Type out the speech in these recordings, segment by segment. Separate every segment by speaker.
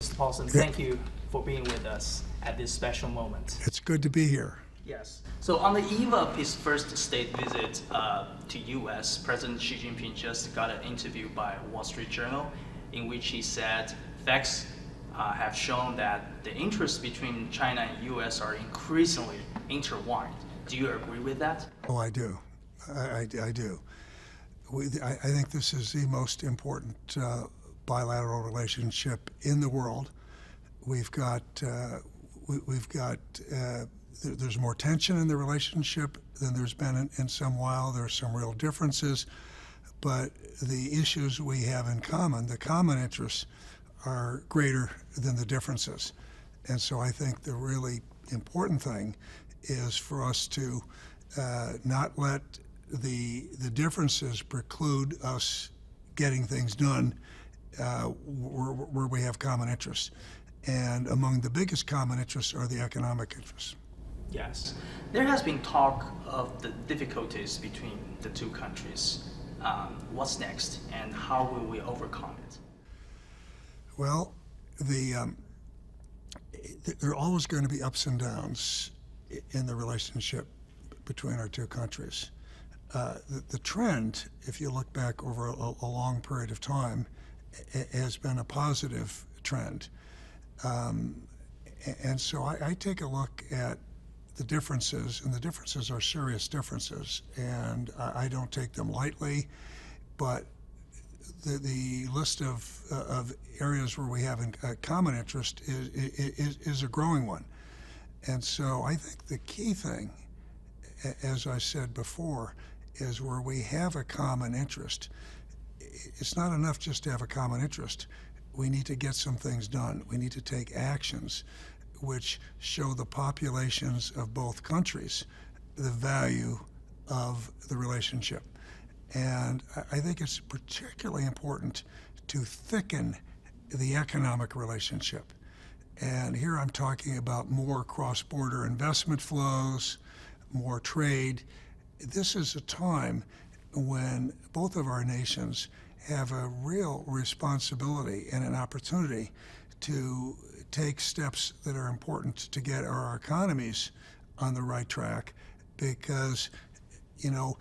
Speaker 1: Mr. Paulson, thank you for being with us at this special moment.
Speaker 2: It's good to be here.
Speaker 1: Yes. So on the eve of his first state visit to U.S., President Xi Jinping just got an interview by Wall Street Journal in which he said facts have shown that the interests between China and U.S. are increasingly intertwined. Do you agree with that?
Speaker 2: Oh, I do. I do. I think this is the most important bilateral relationship in the world. There's more tension in the relationship than there's been in some while. There's some real differences, but the issues we have in common, the common interests, are greater than the differences. And so I think the really important thing is for us to not let the differences preclude us getting things done where we have common interests. And among the biggest common interests are the economic interests.
Speaker 1: Yes. There has been talk of the difficulties between the two countries. What's next, and how will we overcome it?
Speaker 2: Well, there are always going to be ups and downs in the relationship between our two countries. The trend, if you look back over a long period of time, has been a positive trend. And so I take a look at the differences, and the differences are serious differences, and I don't take them lightly, but the list of areas where we have a common interest is a growing one. And so I think the key thing, as I said before, is where we have a common interest. It's not enough just to have a common interest. We need to get some things done. We need to take actions which show the populations of both countries the value of the relationship. And I think it's particularly important to thicken the economic relationship. And here I'm talking about more cross-border investment flows, more trade. This is a time when both of our nations have a real responsibility and an opportunity to take steps that are important to get our economies on the right track, because, you know,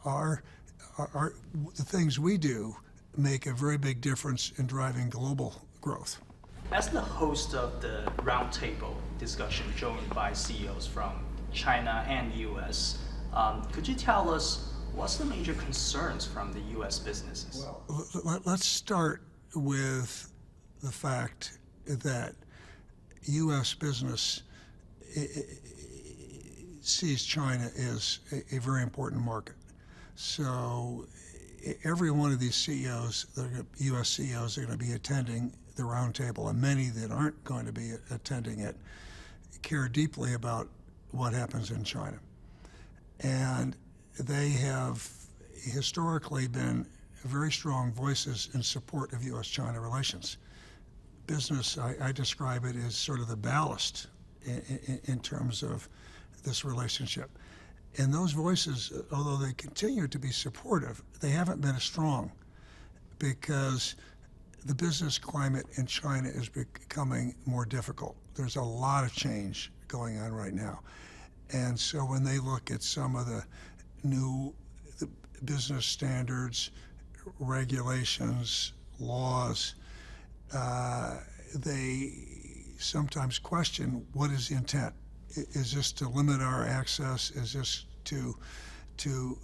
Speaker 2: the things we do make a very big difference in driving global growth.
Speaker 1: As the host of the roundtable discussion joined by CEOs from China and U.S., could you tell us what's the major concerns from the U.S. businesses?
Speaker 2: Well, let's start with the fact that U.S. business sees China as a very important market. So every one of these CEOs, U.S. CEOs, are going to be attending the roundtable, and many that aren't going to be attending it care deeply about what happens in China. And they have historically been very strong voices in support of U.S.-China relations. Business, I describe it as sort of the ballast in terms of this relationship. And those voices, although they continue to be supportive, they haven't been as strong, because the business climate in China is becoming more difficult. There's a lot of change going on right now. And so when they look at some of the new business standards, regulations, laws, they sometimes question, what is the intent? Is this to limit our access? Is this to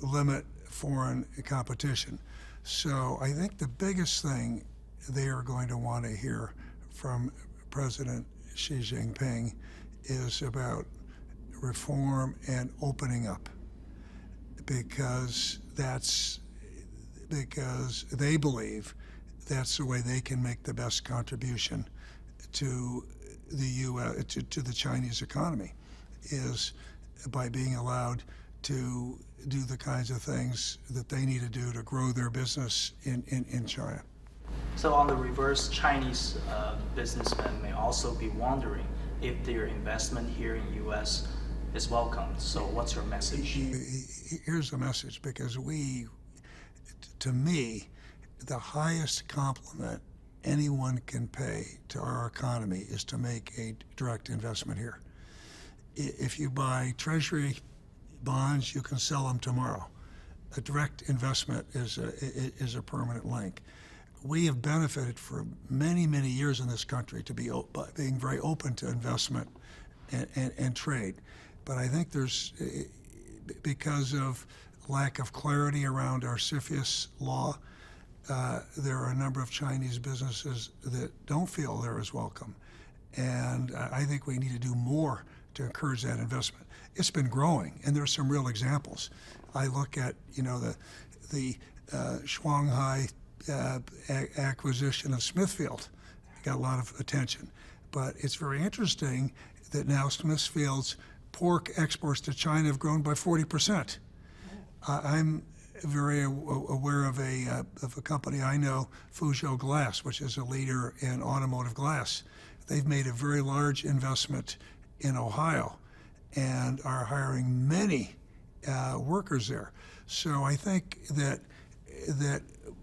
Speaker 2: limit foreign competition? So I think the biggest thing they are going to want to hear from President Xi Jinping is about reform and opening up, because they believe that's the way they can make the best contribution to the U.S. to the Chinese economy, is by being allowed to do the kinds of things that they need to do to grow their business in China.
Speaker 1: So on the reverse, Chinese businessmen may also be wondering if their investment here in U.S. is welcomed. So what's your message?
Speaker 2: Here's the message, because to me, the highest compliment anyone can pay to our economy is to make a direct investment here. If you buy Treasury bonds, you can sell them tomorrow. A direct investment is a permanent link. We have benefited for many, many years in this country to be being very open to investment and trade. But I think there's, because of lack of clarity around our CFIUS law, there are a number of Chinese businesses that don't feel they're as welcome. And I think we need to do more to encourage that investment. It's been growing, and there's some real examples. I look at, the Shanghai acquisition of Smithfield. Got a lot of attention. But it's very interesting that now Smithfield's pork exports to China have grown by 40%. I'm very aware of a company I know, Fuzhou Glass, which is a leader in automotive glass. They've made a very large investment in Ohio and are hiring many workers there. So I think that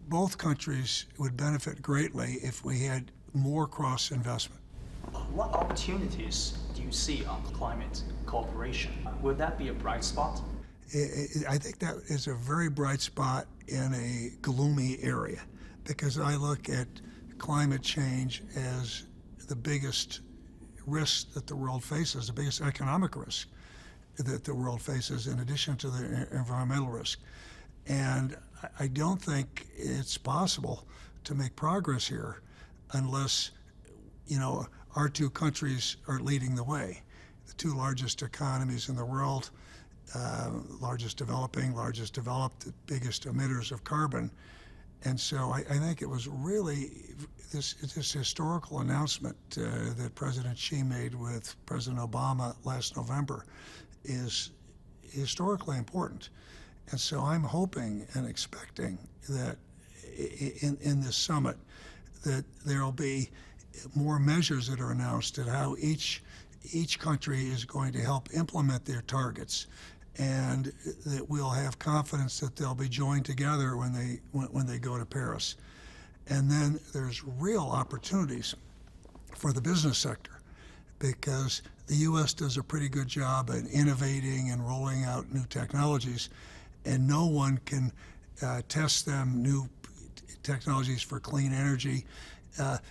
Speaker 2: both countries would benefit greatly if we had more cross investment.
Speaker 1: What opportunities do you see on climate cooperation? Would that be a bright spot?
Speaker 2: I think that is a very bright spot in a gloomy area, because I look at climate change as the biggest risk that the world faces, the biggest economic risk that the world faces, in addition to the environmental risk. And I don't think it's possible to make progress here unless, our two countries are leading the way. The two largest economies in the world, largest developing, largest developed, the biggest emitters of carbon. And so I think it was really this historical announcement that President Xi made with President Obama last November is historically important. And so I'm hoping and expecting that in this summit that there will be more measures that are announced at how each country is going to help implement their targets, and that we'll have confidence that they'll be joined together when they go to Paris. And then there's real opportunities for the business sector, because the U.S. does a pretty good job at innovating and rolling out new technologies, and no one can test them, new technologies for clean energy,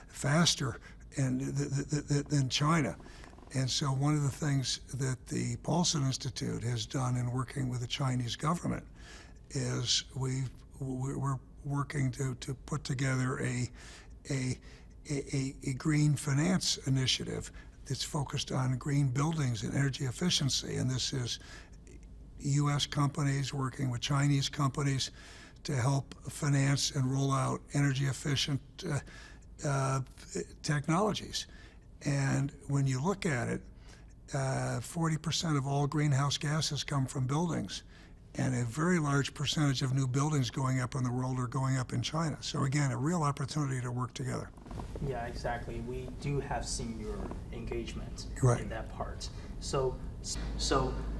Speaker 2: faster than China. And so one of the things that the Paulson Institute has done in working with the Chinese government is we're working to put together a green finance initiative that's focused on green buildings and energy efficiency. And this is U.S. companies working with Chinese companies to help finance and roll out energy efficient technologies. And when you look at it, 40% of all greenhouse gases come from buildings, and a very large percentage of new buildings going up in the world are going up in China. So again, a real opportunity to work together.
Speaker 1: Yeah, exactly. We do have seen your engagement
Speaker 2: Right.
Speaker 1: in that part. So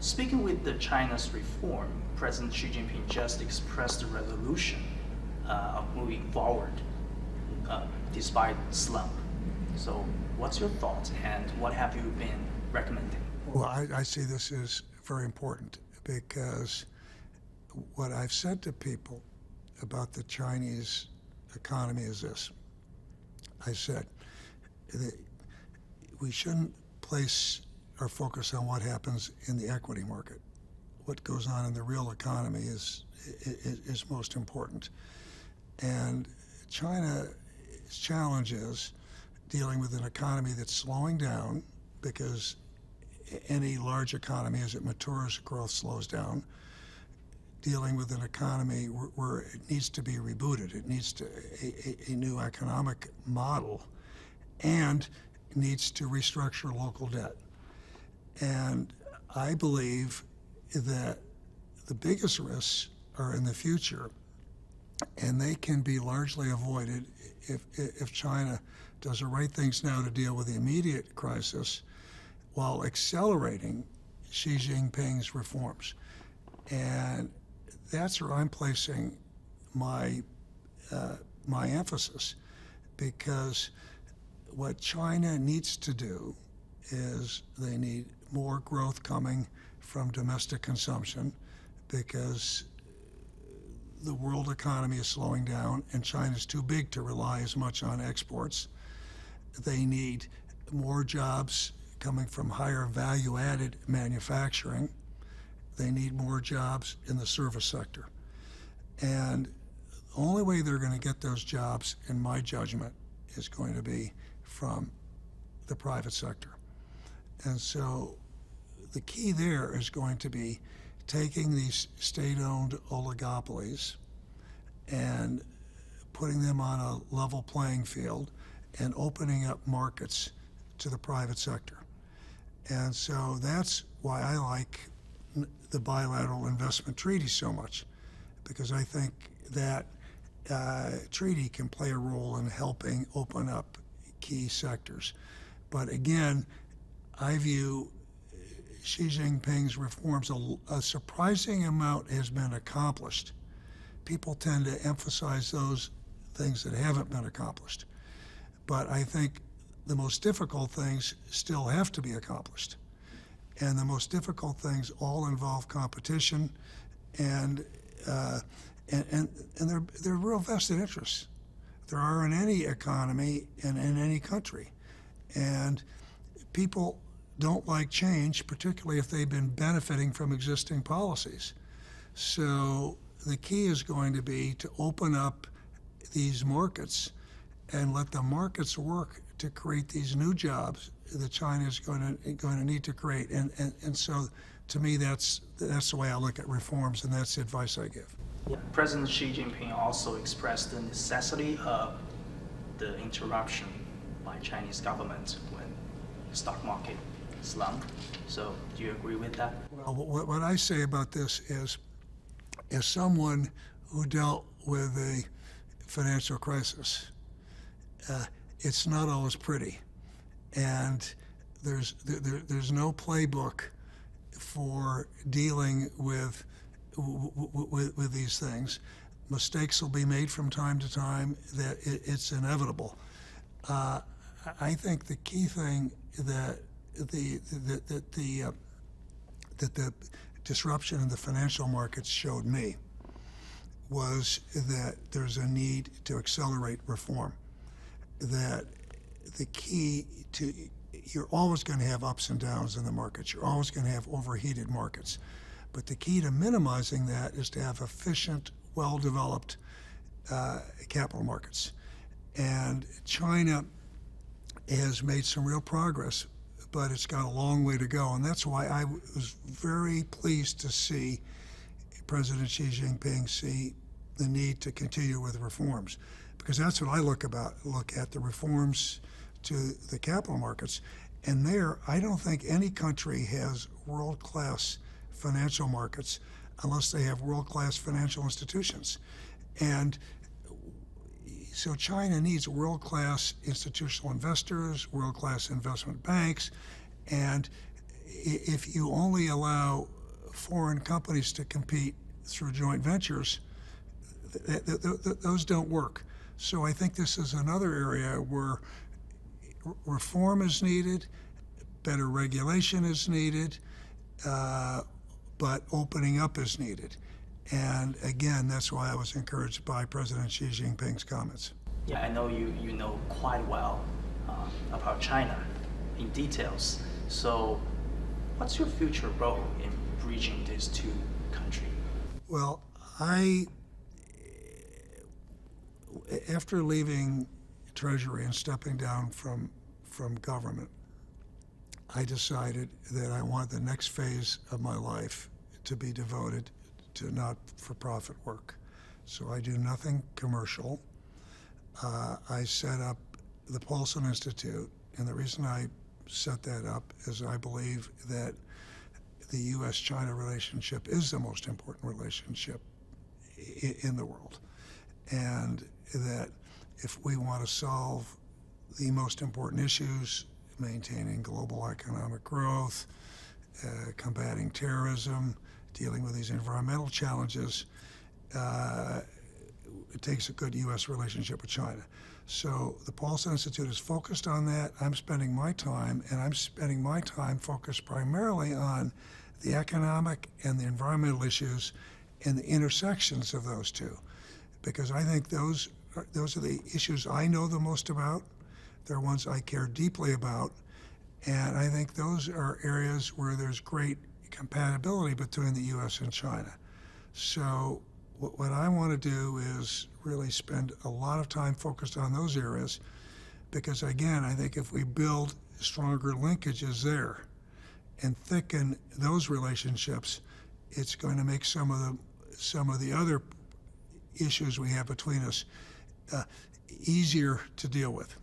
Speaker 1: speaking with the China's reform, President Xi Jinping just expressed a resolution of moving forward despite slump. So what's your thoughts, and what have you been recommending?
Speaker 2: Well, I see this as very important, because what I've said to people about the Chinese economy is this. I said that we shouldn't place our focus on what happens in the equity market. What goes on in the real economy is most important. And China's challenge is dealing with an economy that's slowing down, because any large economy, as it matures, growth slows down. Dealing with an economy where it needs to be rebooted. It needs a new economic model, and needs to restructure local debt. And I believe that the biggest risks are in the future, and they can be largely avoided if China does the right things now to deal with the immediate crisis while accelerating Xi Jinping's reforms. And that's where I'm placing my emphasis. because what China needs to do is they need more growth coming from domestic consumption, because the world economy is slowing down and China's too big to rely as much on exports. They need more jobs coming from higher value-added manufacturing. They need more jobs in the service sector. And the only way they're going to get those jobs, in my judgment, is going to be from the private sector. And so the key there is going to be taking these state-owned oligopolies and putting them on a level playing field and opening up markets to the private sector. And so that's why I like the bilateral investment treaty so much, because I think that treaty can play a role in helping open up key sectors. But again, I view Xi Jinping's reforms, a surprising amount has been accomplished. People tend to emphasize those things that haven't been accomplished. But I think the most difficult things still have to be accomplished. And the most difficult things all involve competition, and they're real vested interests. There are in any economy and in any country. And people don't like change, particularly if they've been benefiting from existing policies. So the key is going to be to open up these markets and let the markets work to create these new jobs that China is going to need to create. And so, to me, that's the way I look at reforms, and that's the advice I give.
Speaker 1: Yeah. President Xi Jinping also expressed the necessity of the interruption by Chinese government when the stock market slumped. So, do you agree with that?
Speaker 2: Well, what I say about this is, as someone who dealt with a financial crisis, it's not always pretty, and there's no playbook for dealing with these things. Mistakes will be made from time to time. That it's inevitable. I think the key thing that the disruption in the financial markets showed me was that there's a need to accelerate reform. That the key to, you're always going to have ups and downs in the markets. You're always going to have overheated markets. But the key to minimizing that is to have efficient, well-developed capital markets. And China has made some real progress, but it's got a long way to go. And that's why I was very pleased to see President Xi Jinping see the need to continue with reforms, because that's what I look at, the reforms to the capital markets. And there, I don't think any country has world-class financial markets unless they have world-class financial institutions. And so China needs world-class institutional investors, world-class investment banks, and if you only allow foreign companies to compete through joint ventures, those don't work. So I think this is another area where reform is needed, better regulation is needed, but opening up is needed. And again, that's why I was encouraged by President Xi Jinping's comments.
Speaker 1: Yeah, I know you know quite well about China in details. So what's your future role in bridging these two countries?
Speaker 2: Well, after leaving Treasury and stepping down from government, I decided that I want the next phase of my life to be devoted to not-for-profit work. So I do nothing commercial. I set up the Paulson Institute, and the reason I set that up is I believe that the U.S.-China relationship is the most important relationship in the world, and that if we want to solve the most important issues, maintaining global economic growth, combating terrorism, dealing with these environmental challenges, it takes a good U.S. relationship with China. So the Paulson Institute is focused on that. I'm spending my time focused primarily on the economic and the environmental issues and the intersections of those two, because I think those are the issues I know the most about. They're ones I care deeply about, and I think those are areas where there's great compatibility between the U.S. and China. So what I want to do is really spend a lot of time focused on those areas, because again, I think if we build stronger linkages there and thicken those relationships, it's going to make some of the other issues we have between us easier to deal with.